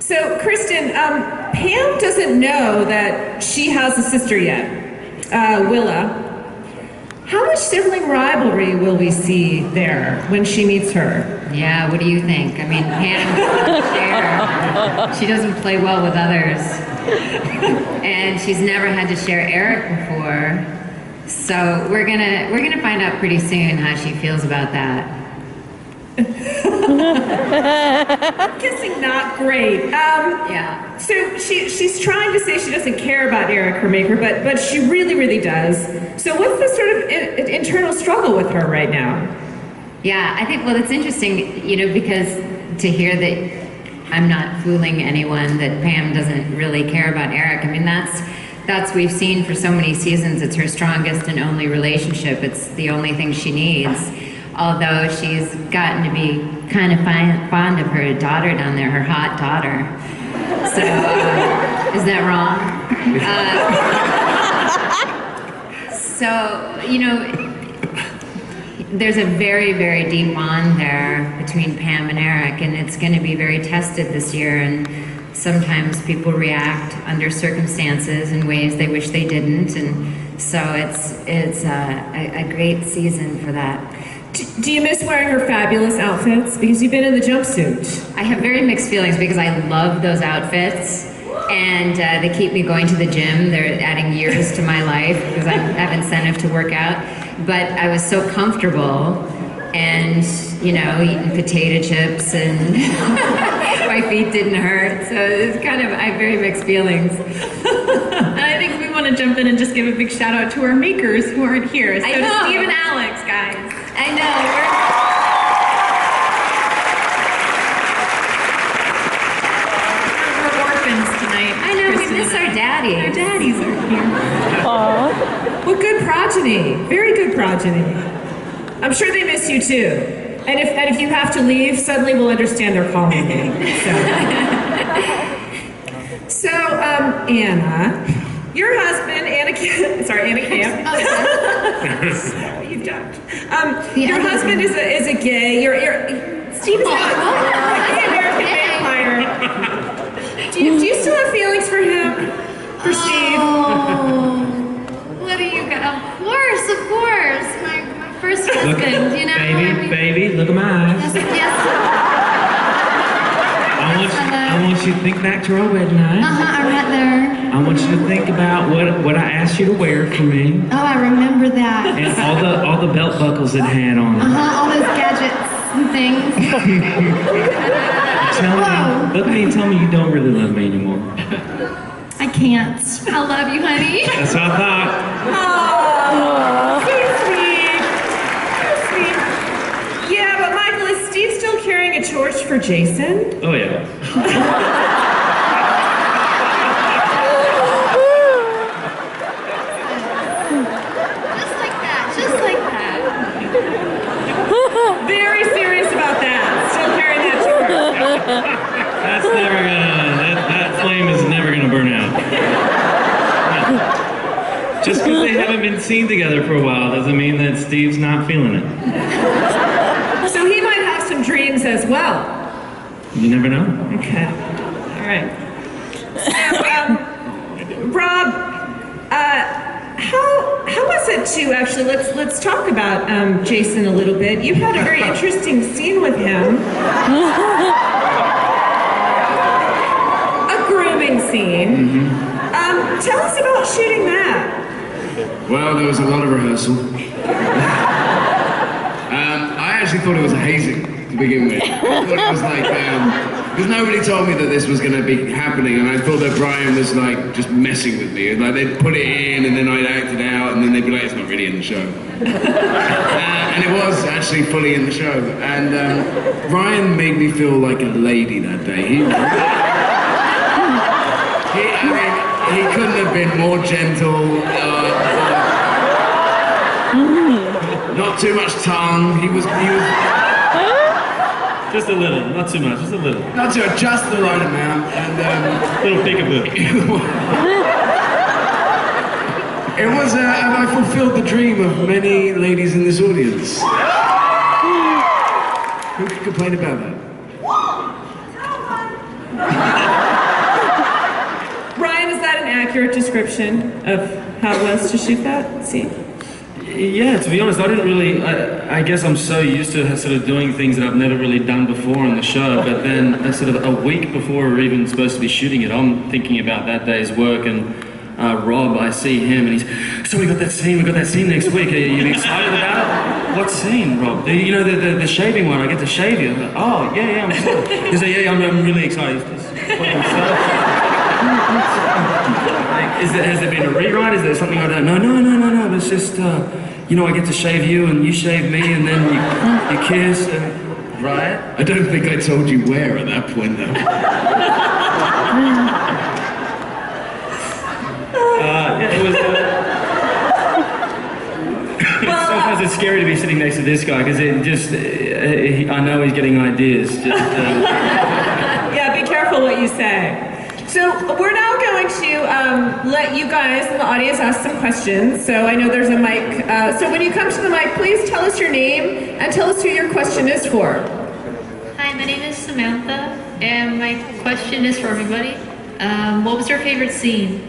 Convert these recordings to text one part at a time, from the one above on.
So, Kristin, Pam doesn't know that she has a sister yet, Willa. How much sibling rivalry will we see there when she meets her? Yeah, what do you think? I mean, Pam doesn't share. She doesn't play well with others. And she's never had to share Eric before. So we're gonna find out pretty soon how she feels about that. I'm guessing not great. Yeah. So she's trying to say she doesn't care about Eric, her maker, but she really, really does. So what's the sort of internal struggle with her right now? Yeah, I think, well, it's interesting, you know, because to hear that I'm not fooling anyone, that Pam doesn't really care about Eric. I mean, that's we've seen for so many seasons, it's her strongest and only relationship. It's the only thing she needs. Although she's gotten to be kind of fond of her daughter down there, her hot daughter. So, is that wrong? So, you know, there's a very, very deep bond there between Pam and Eric, and it's going to be very tested this year. And sometimes people react under circumstances in ways they wish they didn't, and so it's a great season for that. Do you miss wearing her fabulous outfits? Because you've been in the jumpsuit. I have very mixed feelings because I love those outfits, and they keep me going to the gym. They're adding years to my life because I have incentive to work out. But I was so comfortable, and you know, eating potato chips, and my feet didn't hurt. So it's kind of, I have very mixed feelings. And I think we want to jump in and just give a big shout out to our makers who aren't here. So to Steve and Alex, guys. I know. We're orphans tonight. I know, we miss our daddies. Our daddies are here. Aww. Well, good progeny. Very good progeny. I'm sure they miss you too. And if you have to leave, suddenly we'll understand they're calling you. So Anna, your husband, Anna Camp. Sorry, you don't. Your husband is a gay. Steve is a gay American vampire. Do you still have feelings for him? For Steve? Oh, what do you got? Of course. My first husband, you know. Baby, look at my eyes. Yes. I want you to think back to our wedding night. I'm right there. I want you to think about what I asked you to wear for me. Oh, I remember that. And all the belt buckles it had on it. All those gadgets and things. Look at me and tell me you don't really love me anymore. I can't. I love you, honey. That's what I thought. Oh, so sweet. So sweet. Yeah, but Michael, is Steve still carrying a torch for Jason? Oh, yeah. Just like that. Very serious about that. Still carrying that torch. That's never that flame is never gonna burn out. Just because they haven't been seen together for a while doesn't mean that Steve's not feeling it. So he might have some dreams as well. You never know. Okay. All right. Rob, how was it to actually, let's talk about Jason a little bit. You had a very interesting scene with him. A grooming scene. Mm-hmm. Tell us about shooting that. Well, there was a lot of rehearsal. I actually thought it was a hazing to begin with. I thought it was like, because nobody told me that this was going to be happening, and I thought that Brian was like just messing with me. Like they'd put it in, and then I'd act it out, and then they'd be like, it's not really in the show. And it was actually fully in the show. And Ryan made me feel like a lady that day. He couldn't have been more gentle. Not too much tongue. He was Just a little, not too much, just a little. not too just the right amount. And Little peekaboo. it was. I fulfilled the dream of many ladies in this audience. Who could complain about that? accurate description of how it was to shoot that scene? Yeah, to be honest, I didn't really. I guess I'm so used to sort of doing things that I've never really done before on the show. But then, sort of a week before we're even supposed to be shooting it, I'm thinking about that day's work. And Rob, I see him, and he's. So we got that scene next week. Are you excited about it? What scene, Rob? You know, the shaving one. I get to shave you. I'm like, oh yeah, I'm excited. He's like, yeah, I'm really excited. Has there been a rewrite? Is there something I don't know? No. It's just, I get to shave you and you shave me and then you kiss, right? I don't think I told you where at that point, though. It was. Sometimes it's scary to be sitting next to this guy because I know he's getting ideas. Yeah, be careful what you say. So we're now going to let you guys in the audience ask some questions. So I know there's a mic. So when you come to the mic, please tell us your name and tell us who your question is for. Hi, my name is Samantha, and my question is for everybody. What was your favorite scene?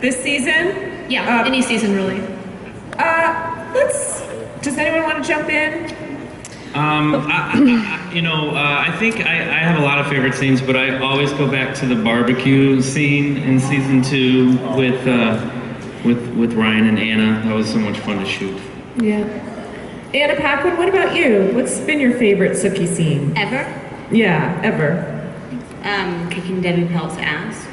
This season? Yeah, any season really. Does anyone want to jump in? I think I have a lot of favorite scenes, but I always go back to the barbecue scene in season 2 with Ryan and Anna. That was so much fun to shoot. Yeah. Anna Paquin, what about you? What's been your favorite Sookie scene? Ever? Yeah, ever. Kicking Debbie Pelt's ass.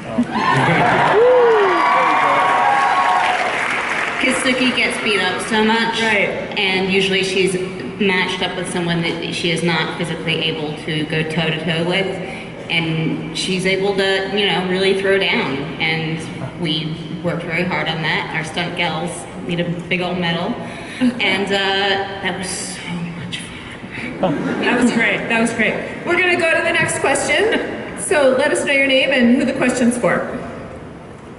Because Sookie gets beat up so much. Right. And usually she's matched up with someone that she is not physically able to go toe-to-toe with. And she's able to, really throw down. And we worked very hard on that. Our stunt gals need a big old medal. And that was so much fun. That was great. We're going to go to the next question. So let us know your name and who the question's for.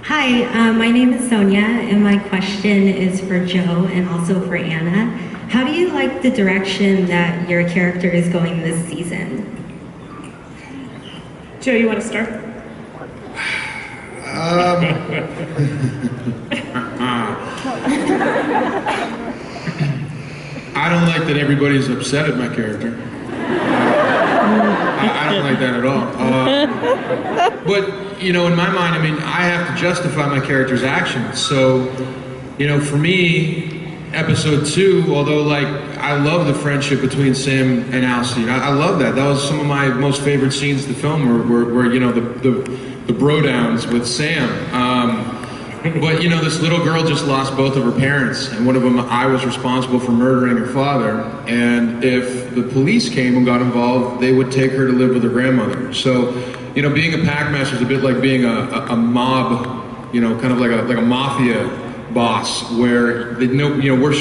Hi, my name is Sonia, and my question is for Joe and also for Anna. How do you like the direction that your character is going this season? Joe, you want to start? I don't like that everybody's upset at my character. I don't like that at all. But, in my mind, I have to justify my character's actions. So, for me, episode 2, although, I love the friendship between Sam and Alcide. I love that. That was some of my most favorite scenes of the film were the bro-downs with Sam. But, this little girl just lost both of her parents, and one of them I was responsible for murdering her father. And if the police came and got involved, they would take her to live with her grandmother. So, being a pack master is a bit like being a mob, kind of like a mafia boss, where we're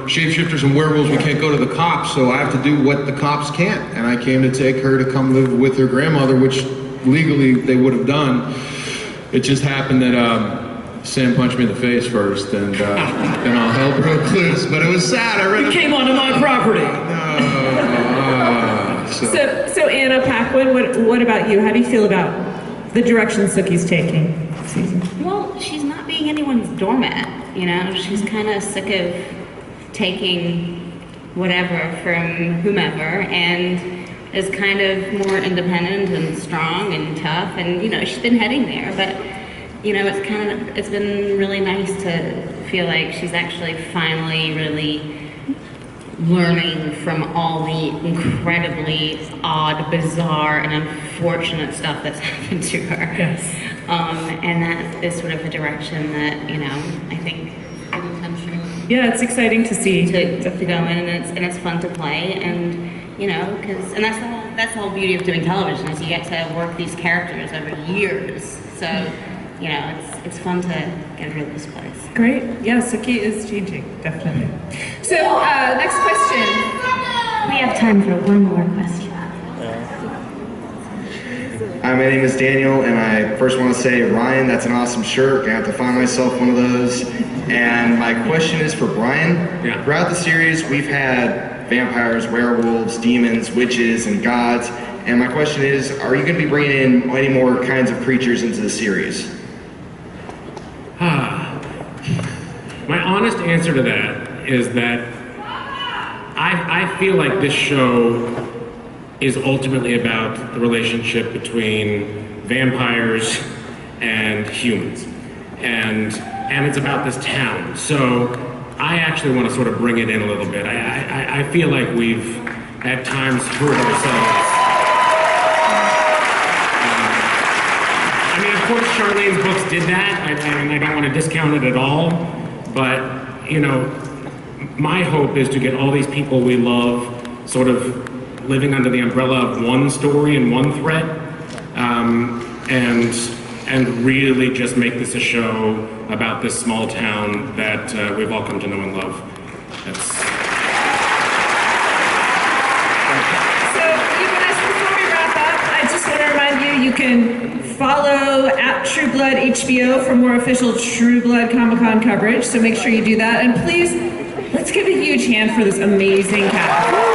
shapeshifters and werewolves. We can't go to the cops, so I have to do what the cops can't. And I came to take her to come live with her grandmother, which legally they would have done. It just happened that Sam punched me in the face first, and then all hell broke loose. But it was sad. You came onto my property. So Anna Paquin, what about you? How do you feel about the direction Sookie's taking this season? Well, she's not being anyone's doormat, She's kind of sick of taking whatever from whomever, and is kind of more independent and strong and tough, and she's been heading there, but it's been really nice to feel like she's actually finally really learning from all the incredibly odd, bizarre, and unfortunate stuff that's happened to her. Yes. And that is sort of a direction that I think comes through. Yeah, it's exciting to see. To go in, and it's fun to play, and because that's the whole beauty of doing television is you get to work these characters over years. So, it's fun to get rid of this place. Great. Yeah, Sookie is changing, definitely. So, next question. We have time for one more question. Hi, my name is Daniel, and I first want to say, Ryan, that's an awesome shirt. I have to find myself one of those. And my question is for Brian. Yeah. Throughout the series, we've had vampires, werewolves, demons, witches, and gods. And my question is, are you going to be bringing in any more kinds of creatures into the series? My honest answer to that is that I feel like this show is ultimately about the relationship between vampires and humans. And it's about this town. So I actually want to sort of bring it in a little bit. I feel like we've at times hurt ourselves. I mean, of course, Charlene's books did that, and I don't want to discount it at all. But, you know, my hope is to get all these people we love sort of living under the umbrella of one story and one thread, and really just make this a show about this small town that we've all come to know and love. So, you guys, before we wrap up, I just want to remind you, you can follow at True Blood HBO for more official True Blood Comic-Con coverage, so make sure you do that. And please, let's give a huge hand for this amazing cast.